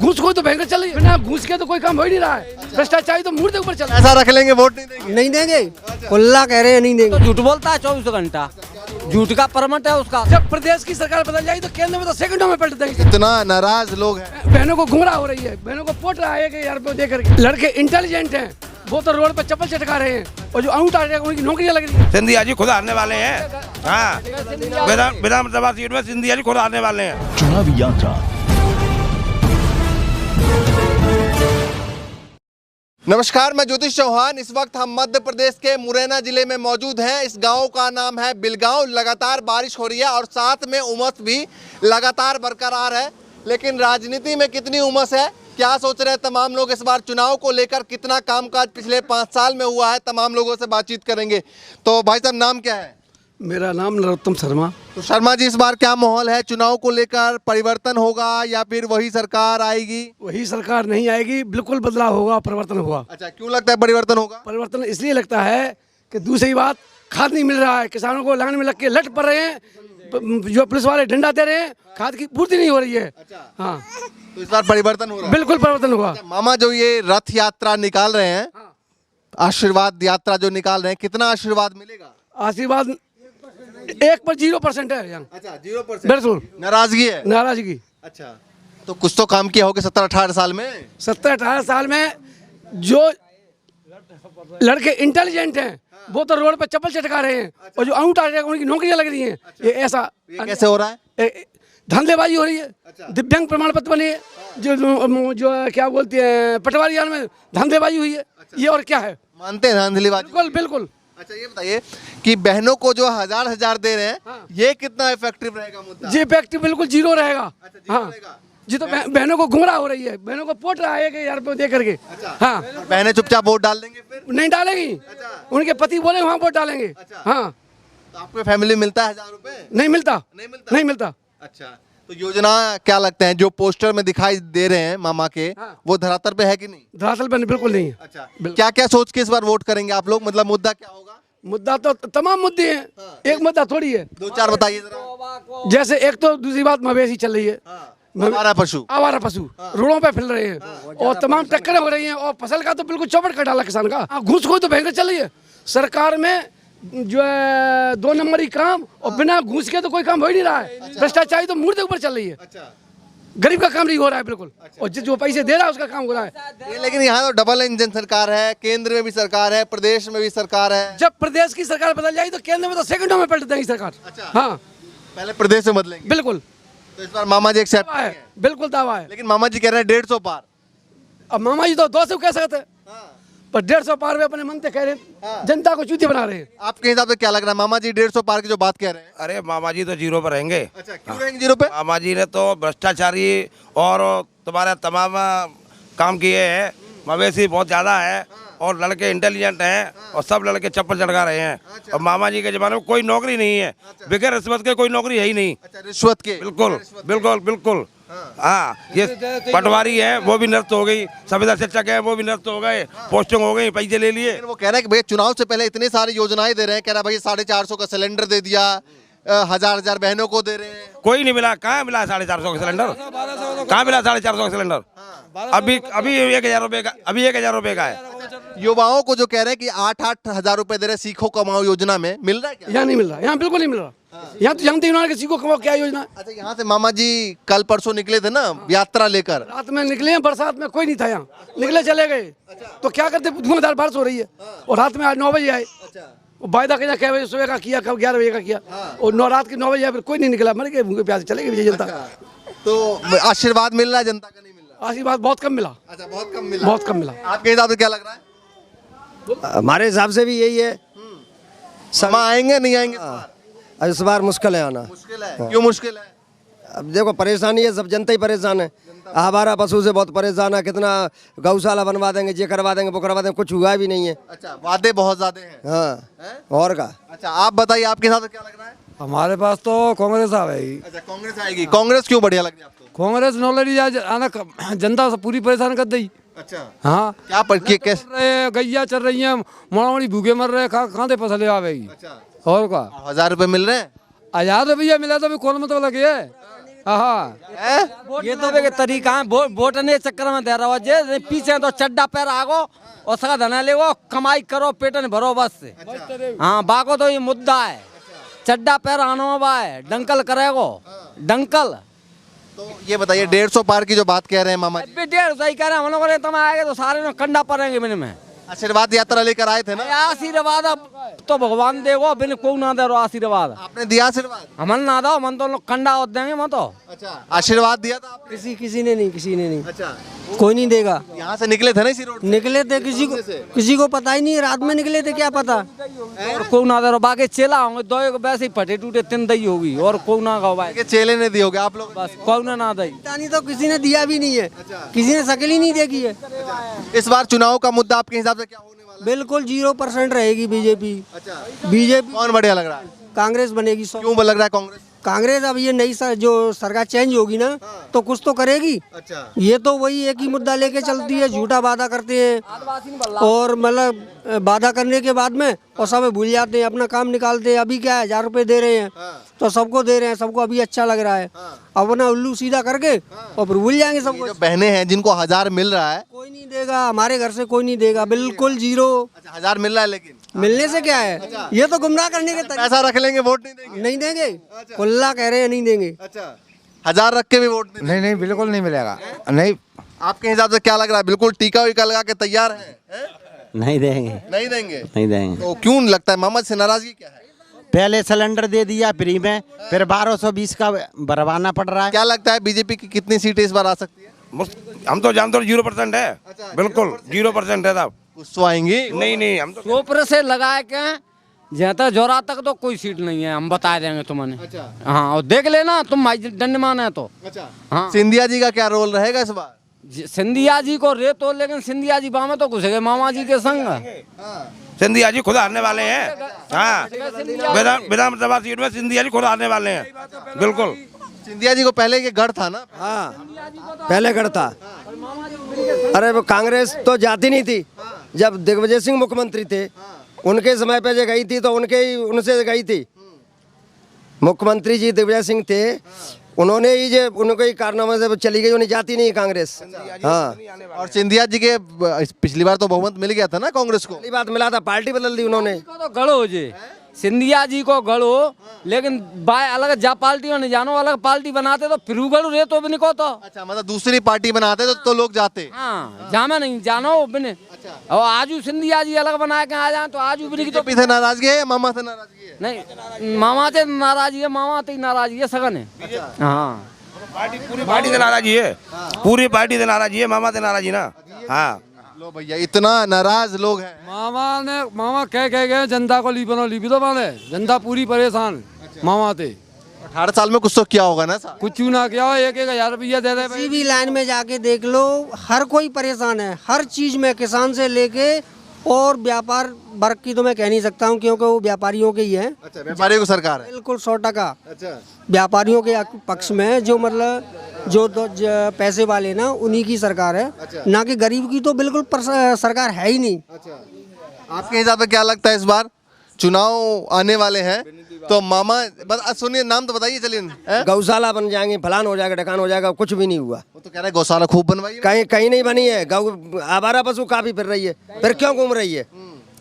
घूस कोई तो भयंकर चल रही है, बिना घूस के तो कोई काम हो ही नहीं रहा है। भ्रष्टाचारी तो मुर्दे ऊपर चल रहा है। ऐसा रख लेंगे, वोट नहीं देंगे? नहीं देंगे, कुल्ला कह रहे हैं नहीं देंगे। तो झूठ बोलता है 24 घंटा, झूठ का परमट है उसका। जब प्रदेश की सरकार बदल जाएगी तो केंद्र में तो सेकंडों में पलट देंगे। इतना नाराज लोग हैं। बहनों को गुमराह हो रही है, बहनों को पोट रहा है कि यार दे करके। लड़के इंटेलिजेंट हैं, वो तो रोड पर चप्पल चटका रहे हैं, और जो अंगूठा है उनकी नौकरियां लग रही है। सिंधिया जी खुद आने वाले हैं। हाँ, विधानसभा सीट में सिंधिया जी खुद आने वाले हैं। चुनावी यात्रा। नमस्कार, मैं ज्योतिष चौहान। इस वक्त हम मध्य प्रदेश के मुरैना जिले में मौजूद हैं। इस गांव का नाम है बिलगांव। लगातार बारिश हो रही है और साथ में उमस भी लगातार बरकरार है। लेकिन राजनीति में कितनी उमस है, क्या सोच रहे हैं तमाम लोग इस बार चुनाव को लेकर, कितना कामकाज पिछले 5 साल में हुआ है, तमाम लोगों से बातचीत करेंगे। तो भाई साहब, नाम क्या है? मेरा नाम नरोत्तम शर्मा। तो शर्मा जी, इस बार क्या माहौल है? चुनाव को लेकर परिवर्तन होगा या फिर वही सरकार आएगी? वही सरकार नहीं आएगी, बिल्कुल बदलाव होगा, परिवर्तन होगा। अच्छा, क्यों लगता है परिवर्तन होगा? परिवर्तन इसलिए लगता है कि दूसरी बात, खाद नहीं मिल रहा है, किसानों को लाइन में लग के लट पड़ रहे हैं, जो पुलिस वाले डंडा दे रहे हैं, खाद की पूर्ति नहीं हो रही है। हाँ, तो इस बार परिवर्तन हो रहा है? बिल्कुल परिवर्तन होगा। मामा, जो ये रथ यात्रा निकाल रहे हैं, आशीर्वाद यात्रा जो निकाल रहे हैं, कितना आशीर्वाद मिलेगा? आशीर्वाद 1% है यहाँ। अच्छा, 0%। बिल्कुल नाराजगी है? नाराजगी। अच्छा, तो कुछ तो काम किया होगा 17-18 साल में? 17-18 साल में जो लड़के इंटेलिजेंट हैं, वो तो रोड पर चप्पल चटका रहे हैं, और जो अंगूठा है उनकी नौकरियां लग रही हैं। ये ऐसा ये कैसे हो रहा है? धंधेबाजी हो रही है। दिव्यांग प्रमाण पत्र बने, जो क्या बोलते हैं, पटवारी यार में धंधेबाजी हुई है। ये और क्या है? मानते हैं धांधलीबाजी? बिल्कुल बिल्कुल। अच्छा, ये बताइए कि बहनों को जो हजार दे रहे हैं, ये कितना इफेक्टिव रहेगा मुद्दा? जी, इफेक्टिव बिल्कुल जीरो रहेगा। अच्छा, जीरो हाँ रहेगा। जी, तो बहनों को गुमराह हो रही है, बहनों को पोट रहा है कि यार दे करके। हाँ, बहनें चुपचाप वोट डाल देंगे फिर? नहीं डालेंगी। उनके पति बोले वहाँ वोट डालेंगे। हाँ, तो आपको फैमिली मिलता है 1000 रुपए? नहीं मिलता, नहीं मिलता? नहीं मिलता। अच्छा, तो योजना क्या लगते हैं जो पोस्टर में दिखाई दे रहे हैं मामा के, वो धरातल पे है कि नहीं? धरातल पर बिल्कुल नहीं है। अच्छा, क्या क्या सोच के इस बार वोट करेंगे आप लोग? मतलब मुद्दा क्या होगा? मुद्दा तो तमाम मुद्दे हैं, एक मुद्दा थोड़ी है। 2-4 बताइए जरा। जैसे एक तो दूसरी बात मवेशी चल रही है, आवारा पशु रोडों पे फिर रहे हैं, और तमाम टक्करें हो रही हैं, और फसल का तो बिल्कुल चौपट कर डाला किसान का। घूस कोई तो भयंकर चल रही है सरकार में, जो है 2 नंबरी काम, और बिना घूस के तो कोई काम हो ही नहीं रहा है। भ्रष्टाचारी तो मुर्दे ऊपर चल रही है। गरीब का काम नहीं हो रहा है बिल्कुल, और जो पैसे दे रहा है उसका काम हो रहा है। लेकिन यहाँ तो डबल इंजन सरकार है, केंद्र में भी सरकार है, प्रदेश में भी सरकार है। जब प्रदेश की सरकार बदल जाएगी तो केंद्र में तो सेकंडों में पलट देंगी सरकार। हाँ, पहले प्रदेश में बदलेंगे। बिल्कुल। तो इस बार मामा जी एक्सेप्ट है, बिल्कुल दावा है। लेकिन मामा जी कह रहे हैं 150 पार। अब मामा जी तो 200 कह सकते हैं, पर 150 पार में अपने मन से कह रहे हैं, जनता को चूतिया बना रहे हैं। आपके हिसाब से क्या लग रहा है मामा जी 150 पार की जो बात कह रहे हैं? अरे मामा जी तो 0 पर रहेंगे। अच्छा, क्यों रहेंगे 0 पे? मामा जी ने तो भ्रष्टाचारी और तुम्हारे तमाम काम किए हैं। मवेशी बहुत ज्यादा है, और लड़के इंटेलिजेंट हैं, और सब लड़के चप्पल चढ़ा रहे हैं। और मामा जी के जमाने में कोई नौकरी नहीं है, बगैर रिश्वत के कोई नौकरी है ही नहीं। अच्छा, रिश्वत के? बिल्कुल बिल्कुल बिल्कुल। हाँ, ये पटवारी है वो भी निरस्त हो गई, संविदा शिक्षक है वो भी निरस्त हो गए, पोस्टिंग हो गई, पैसे ले लिए। वो कह रहे हैं कि भैया चुनाव से पहले इतनी सारी योजनाएं दे रहे हैं, कह रहा है भाई 450 का सिलेंडर दे दिया, 1000 बहनों को दे रहे हैं। कोई नहीं मिला। कहाँ मिला 450 का सिलेंडर? कहाँ मिला 450 का सिलेंडर? अभी 1000 रुपए का, अभी 1000 रुपए का है। युवाओं को जो कह रहे हैं कि 8-8 हजार रुपए दे रहे हैं सीखो कमाओ योजना में, मिल रहा है क्या? यहाँ नहीं मिल रहा, यहाँ बिल्कुल नहीं मिल रहा। यहाँ तो जानते ही किसी को कमाओ क्या योजना। अच्छा, यहाँ से मामा जी कल परसों निकले थे ना यात्रा लेकर? रात में निकले हैं, बरसात में कोई नहीं था यहाँ, निकले चले गए। तो क्या करते, धुआंधार बारिश हो रही है, और रात में आज 9 बजे आए। वायदा किया कै बजे सुबह का किया, कब 11 बजे का किया, और रात के 9 बजे आए, फिर कोई नहीं निकला, मर गए भूखे प्यासे चले गए जनता। तो आशीर्वाद मिल रहा है जनता का? नहीं मिल रहा आशीर्वाद बहुत कम मिला। अच्छा, बहुत कम मिला। बहुत कम मिला। आपके हिसाब से क्या लग रहा है? हमारे हिसाब से भी यही है। समा आएंगे नहीं आएंगे? अब इस बार मुश्किल है आना। मुश्किल है? क्यों मुश्किल है? अब देखो, परेशानी है, सब जनता ही परेशान है। हमारा पशु से बहुत परेशान है। कितना गौशाला बनवा देंगे, ये करवा देंगे, वो करवा देंगे, कुछ हुआ भी नहीं है। अच्छा, वादे बहुत ज्यादा हैं। हाँ, और का। अच्छा, आप बताइए आपके हिसाब से क्या लग रहा है? हमारे पास तो कांग्रेस आएगी। अच्छा, कांग्रेस आएगी। कांग्रेस क्यों बढ़िया लग रही है आपको? कांग्रेस नॉलेज आना जनता से पूरी परेशान कर दी। अच्छा, हाँ, क्या कैसे? गैया चल रही है, मोड़ी भूखे मर रहे, कहाँ से फसले आवेगी। अच्छा, और का 1000 रुपए मिल रहे हैं? 1000 रुपया मिला तो भी कौन मतलब लगे है। हाँ हैं? ये तो के तरीका है वोट ने चक्कर में दे रहा हो जे पीछे तो चड्डा पैर आगो और सका धना ले वो कमाई करो पेटन भरो बस से। हाँ बाको तो ये मुद्दा है चड्डा पैर आनो बा है डंकल करेगो डंकल तो ये बताइए 150 पार की जो बात कह रहे हैं मामा जी, अबे 150 सही कह रहे हैं हम लोग तुम आएंगे तो सारे लोग कंडा पड़ेंगे मैंने में आशीर्वाद यात्रा लेकर आए थे ना, आशीर्वाद अब तो भगवान देगो बिन को ना दे रो आशीर्वाद आपने दिया आशीर्वाद? हमन ना दो मन तो लोग कंडा होते देंगे मैं तो अच्छा, आशीर्वाद दिया था आपने? किसी ने नहीं अच्छा, कोई नहीं देगा। यहाँ से निकले थे ना इसी रोड से? निकले थे किसी को पता ही नहीं, रात में निकले थे क्या पता। और को ना दे रो बाकी चेला होंगे दो एक वैसे ही फटे टूटे तीन दही होगी और को ना गाओ भाई कि चेले ने दिए होगे आप लोग? बस को ना दही नहीं तो किसी ने दिया भी नहीं है, किसी ने शक्ल ही नहीं देखी है। इस बार चुनाव का मुद्दा आपके हिसाब से क्या होने वाला है? बिल्कुल 0% रहेगी बीजेपी। अच्छा, बीजेपी कौन बढ़िया लग रहा है? कांग्रेस बनेगी। क्यों लग रहा है कांग्रेस? कांग्रेस अब ये नई जो सरकार चेंज होगी ना तो कुछ तो करेगी। अच्छा, ये तो वही एक ही मुद्दा लेके चलती है, झूठा वादा करते हैं और मतलब वादा करने के बाद में और सब भूल जाते हैं, अपना काम निकालते हैं। अभी क्या है 1000 रुपए दे रहे हैं तो सबको दे रहे हैं, सबको अभी अच्छा लग रहा है। अपना उल्लू सीधा करके और फिर भूल जाएंगे सबको। जो बहनें हैं जिनको 1000 मिल रहा है, कोई नहीं देगा, हमारे घर से कोई नहीं देगा, बिल्कुल 0। अच्छा 1000 मिल रहा है लेकिन मिलने से क्या है, ये तो गुमराह करने के तरीके। पैसा रख लेंगे वोट नहीं देंगे? नहीं देंगे, कुल्ला कह रहे हैं नहीं देंगे। अच्छा, 1000 रख के भी वोट नहीं नहीं बिल्कुल नहीं मिलेगा नहीं। आपके हिसाब से क्या लग रहा है? बिल्कुल टीका वीका लगा के तैयार है? नहीं देंगे नहीं देंगे? नहीं देंगे। तो क्यों लगता है मामा से नाराजगी क्या है? पहले सिलेंडर दे दिया फ्री में, फिर 1220 का भरवाना पड़ रहा है। क्या लगता है बीजेपी की कितनी सीटें इस बार आ सकती है? हम तो जानते हो 0% है, बिल्कुल 0% है साहब। कुछ तो आएंगी? नहीं हम तो चोपर से लगाए के जहाँ तक जोरा तक तो कोई सीट नहीं है, हम बता देंगे तुम्हें। अच्छा, हाँ और देख लेना तुम भाई दंडमान है तो। अच्छा, हाँ सिंधिया जी का क्या रोल रहेगा इस बार? सिंधिया जी को रे तो, लेकिन सिंधिया जी बामे तो घुस गए मामा जी के संग। सिंधिया जी खुद आने वाले हैं। हाँ विधानसभा सीट में सिंधिया जी खुद आने वाले हैं, बिल्कुल। सिंधिया जी को पहले ये गढ़ था ना? हाँ पहले गढ़ था। अरे वो कांग्रेस तो जाती नहीं थी, जब दिग्विजय सिंह मुख्यमंत्री थे उनके समय पे जो गई थी तो उनसे गई थी। मुख्यमंत्री जी दिग्विजय सिंह थे, उन्होंने ही जो उनके ही कारनामे से चली गई, उन्हें जाती नहीं कांग्रेस। हाँ और सिंधिया जी के पिछली बार तो बहुमत मिल गया था ना कांग्रेस को? पहली बात मिला था, पार्टी बदल दी उन्होंने। तो गढ़ो जी सिंधिया जी को गढ़ो, लेकिन बाय अलग जा पार्टी नहीं जानो, अलग पार्टी बनाते तो फिर गढ़ो रे तो भी को तो। अच्छा, मतलब दूसरी पार्टी बनाते तो लोग जाते? हाँ जामे नहीं जानो बिने। और आजू सिंधिया जी अलग बना के आ जाए तो आजू भी तो बीजेपी से नाराजगी है या मामा से नाराजगी है? नहीं, मामा से नाराजी है, मामा से नाराजी है सगन है। हाँ पूरी पार्टी से नाराजी है, पूरी पार्टी से नाराजी है, मामा से नाराजी ना। हाँ लो भैया, इतना नाराज लोग हैं। मामा कह गए जनता को ली बनो ली भी तो माने जनता पूरी परेशान मामा थे। 18 साल में कुछ तो किया होगा ना साहब? कुछ ना क्या हो, 1000 रुपया दे दे। किसी भी लाइन में जाके देख लो, हर कोई परेशान है, हर चीज में, किसान से लेके और व्यापार वर्ग की तो मैं कह नहीं सकता हूँ क्योंकि वो व्यापारियों के ही है। अच्छा, व्यापारियों को सरकार है? बिल्कुल 100%। अच्छा, व्यापारियों के पक्ष में जो मतलब जो पैसे वाले ना उन्हीं की सरकार है। अच्छा। ना कि गरीब की तो बिल्कुल सरकार है ही नहीं। अच्छा, आपके हिसाब से क्या लगता है इस बार चुनाव आने वाले हैं तो मामा, बस सुनिए नाम तो बताइए, चलिए। गौशाला बन जाएंगे, फलान हो जाएगा, ढकान हो जाएगा, कुछ भी नहीं हुआ। वो तो कह रहे हैं गौशाला खूब बनवाई। कहीं कहीं नहीं बनी है। गौ आवारा पशु काफी फिर रही है, फिर क्यों घूम रही है?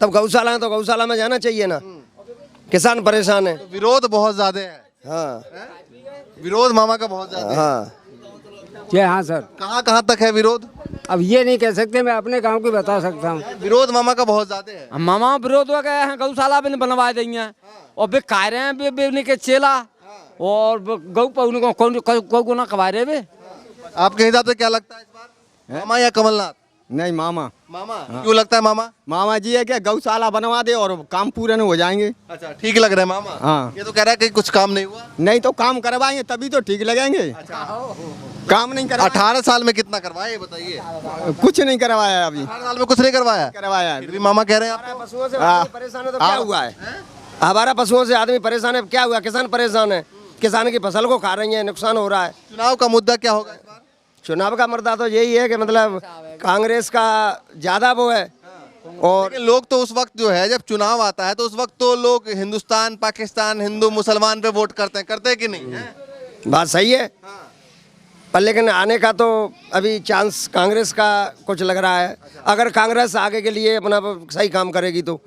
तब गौशाला है तो गौशाला में जाना चाहिए ना। किसान परेशान है। विरोध बहुत ज्यादा है। हाँ विरोध मामा का बहुत ज्यादा है। हाँ जी हाँ सर, कहाँ कहाँ तक है विरोध? अब ये नहीं कह सकते, मैं अपने गांव की बता सकता हूँ। विरोध मामा का बहुत ज्यादा है। मामा विरोध हो गए हैं, गौशाला भी बनवा देंगे और बे कह रहे हैं बे के चेला और गौ पौने को कौन को ना कवा रहे बे। आपके हिसाब से क्या लगता है इस बार, मामा या कमलनाथ? नहीं मामा। मामा क्यों लगता है मामा? मामा जी है क्या गौशाला बनवा दे और काम पूरे न हो जाएंगे। अच्छा, ठीक लग रहा है मामा। हाँ। ये तो कह रहा है कि कुछ काम नहीं हुआ। नहीं तो काम करवाएंगे तभी तो ठीक लगेंगे। काम नहीं करवाया। 18 साल में कितना करवाया ये बताइए? कुछ नहीं करवाया अभी। 18 साल में कुछ नहीं करवाया? करवाया फिर भी मामा कह रहे हैं आपको। पशुओं से परेशान है तो क्या हुआ है? आवारा पशुओं से आदमी परेशान है, क्या हुआ? किसान परेशान है, किसान की फसल को खा रही है, नुकसान हो रहा है। चुनाव का मुद्दा क्या होगा इस बार? चुनाव का मुद्दा तो यही है कि मतलब कांग्रेस का ज्यादा वो है। और लेकिन लोग तो उस वक्त जो है जब चुनाव आता है तो उस वक्त तो लोग हिंदुस्तान पाकिस्तान हिंदू मुसलमान पे वोट करते हैं कि नहीं है? बात सही है, पर लेकिन आने का तो अभी चांस कांग्रेस का कुछ लग रहा है। अगर कांग्रेस आगे के लिए अपना सही काम करेगी तो।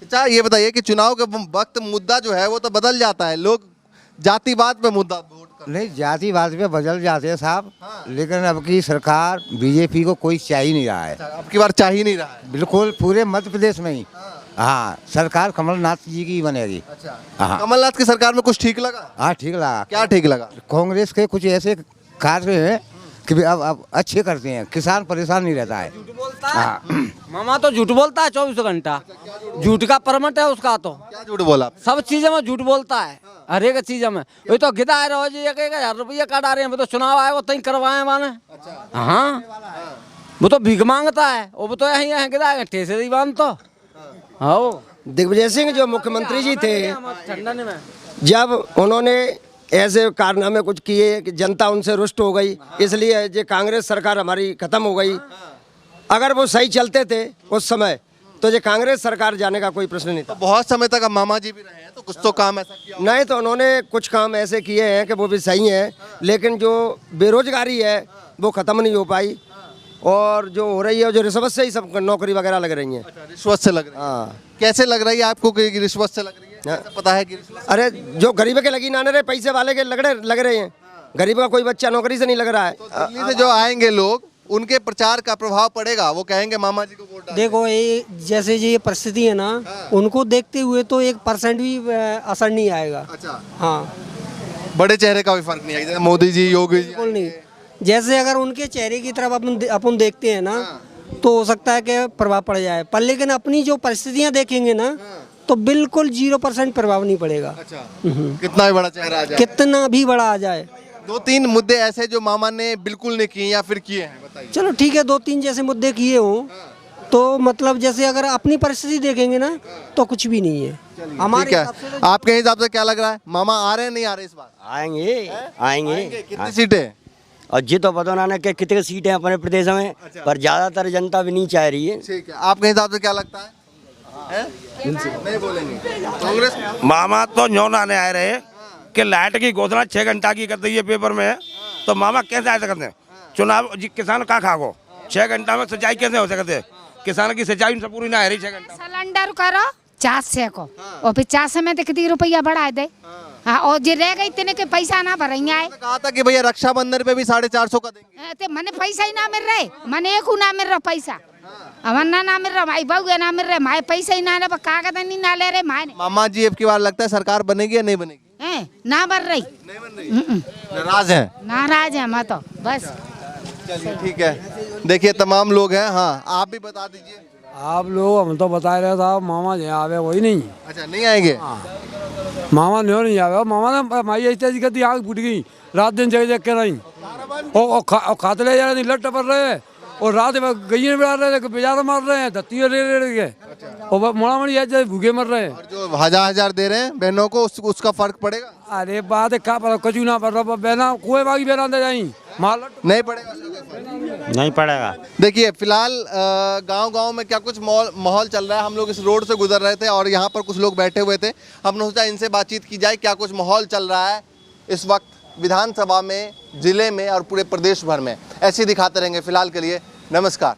अच्छा ये बताइए कि चुनाव के वक्त मुद्दा जो है वो तो बदल जाता है, लोग जातिवाद पे मुद्दा वोट करते नहीं, जातिवाद पे बदल जाते हैं साहब, लेकिन अब की सरकार बीजेपी को कोई चाह ही नहीं रहा है। हैं। अब की बार चाह ही नहीं रहा है। बिल्कुल पूरे मध्य प्रदेश में ही। हाँ, सरकार कमलनाथ जी की बनेगी। हाँ कमलनाथ की सरकार में कुछ ठीक लगा? हाँ, ठीक लगा। क्या ठीक लगा? कांग्रेस के कुछ ऐसे कार्य हैं कि भी अब अच्छे करते हैं, किसान परेशान नहीं रहता है। हाँ, मामा तो झूठ बोलता है 24 घंटा, झूठ का परमट है उसका तो। क्या झूठ बोला आपने? सब चीजों में झूठ बोलता है, हर एक चीज में। वही तो गिदा रहो जी, 1,000 रुपया काट आ रहे हैं, वो तो चुनाव आएगा तय करवाए माने। हाँ, वो तो भीख मांगता है, वो तो यही है गिदा ठेसे दी बांध तो। हाँ, दिग्विजय सिंह जो मुख्यमंत्री जी थे, ठंडन में जब उन्होंने ऐसे कारनामे कुछ किए कि जनता उनसे रुष्ट हो गई, इसलिए जो कांग्रेस सरकार हमारी खत्म हो गई। अगर वो सही चलते थे उस समय तो ये कांग्रेस सरकार जाने का कोई प्रश्न नहीं था। तो बहुत समय तक अब मामा जी भी रहे हैं, तो कुछ तो काम ऐसा किया होगा। नहीं तो उन्होंने कुछ काम ऐसे किए हैं कि वो भी सही हैं, लेकिन जो बेरोजगारी है वो ख़त्म नहीं हो पाई, और जो हो रही है जो रिश्वत से ही सब नौकरी वगैरह लग रही हैं। रिश्वत से लग रही है। हाँ, कैसे लग रही है आपको कि रिश्वत से लग रही है? कैसे पता है कि रिश्वत से? अरे जो गरीब के लगी ना रहे, पैसे वाले के लग रहे हैं। गरीब का कोई बच्चा नौकरी से नहीं लग रहा है। दिल्ली से जो आएंगे लोग, उनके प्रचार का प्रभाव पड़ेगा, वो कहेंगे मामा जी को वोट डालो। देखो ये जैसे ये परिस्थिति है ना, उनको देखते हुए तो 1% भी असर नहीं आएगा। अच्छा, हाँ, बड़े चेहरे का भी फर्क नहीं आएगा, मोदी जी, योगी जी। बिल्कुल नहीं। जैसे अगर उनके चेहरे की तरफ अपन देखते हैं ना, तो हो सकता है कि प्रभाव पड़ जाए, पर लेकिन अपनी जो परिस्थितियाँ देखेंगे ना, तो बिल्कुल 0% प्रभाव नहीं पड़ेगा। अच्छा, कितना भी बड़ा चेहरा आ जाए, कितना भी बड़ा आ जाए। 2-3 मुद्दे ऐसे जो मामा ने बिल्कुल नहीं किए या फिर किए हैं, बताइए। चलो ठीक है, 2-3 जैसे मुद्दे किए हों, तो मतलब जैसे अगर अपनी परिस्थिति देखेंगे ना, तो कुछ भी नहीं है हमारे ठीक है, हिसाब से तो। आपके हिसाब से क्या लग रहा है, मामा आ रहे हैं नहीं आ रहे इस बार? आएंगे। कितनी सीटें? और जी तो पता ना कि कितने सीटें हैं अपने प्रदेश में, पर ज्यादातर जनता भी नहीं चाह रही है। ठीक है, आपके हिसाब से क्या लगता है? नहीं बोलेंगे कांग्रेस? मामा तो न्योन आने आए रहे कि लाइट की घोषणा 6 घंटा की कर दी है पेपर में, तो मामा कैसे आ सकते हैं? चुनाव जी किसान का खागो 6 घंटा में सिंचाई कैसे हो सकते है? किसान की सिंचाई उनसे पूरी ना है रही 6 घंटा। सिलेंडर करो 50 को, और फिर 50 में तो कितनी रुपया बढ़ा दे। हाँ, और जो रह गई इतने के पैसा ना भरेंगे आए। कहा था कि भैया रक्षाबंधन पे भी 450 का देंगे। ते मने पैसा ही ना मिल रहे, मने एक ना मिल रहा पैसा, अमन्ना ना मिल रहा, भाई बहु ना मिल रहे, माए पैसा ही ना ले, कागज नहीं ना ले रहे माए। मामा जी अब की बार लगता है सरकार बनेगी या नहीं बनेगी? ना बन रही, नाराज है? नाराज है मैं तो बस। चलिए ठीक है, देखिए तमाम लोग हैं। हाँ, आप भी बता दीजिए। आप लोग हम तो बता रहे साहब, मामा जो आवे वही नहीं। अच्छा, नहीं आएंगे? मामा नहीं आवे, मामा ने माई ऐसी करती आग फूट गई, रात दिन जगह जग के नहीं, और खाते ले जा रहे लट पर रहे, और रात में गई बिड़ा रहे, बेचारा मार रहे हैं, धत्ती ले गए, और मोड़ा मोड़ी ऐसे भूखे मर रहे हैं। और जो 1000 दे रहे हैं बहनों को, उसका फर्क पड़ेगा? अरे बात है, क्या पता कचू ना पड़ रहा, बहना कुएं बागी बहना दे जाई माल नहीं पड़ेगा। नहीं पड़ेगा। देखिए फिलहाल गांव-गांव में क्या कुछ माहौल चल रहा है। हम लोग इस रोड से गुजर रहे थे और यहाँ पर कुछ लोग बैठे हुए थे, हमने सोचा इनसे बातचीत की जाए, क्या कुछ माहौल चल रहा है इस वक्त विधानसभा में, जिले में और पूरे प्रदेश भर में। ऐसे दिखाते रहेंगे। फिलहाल के लिए नमस्कार।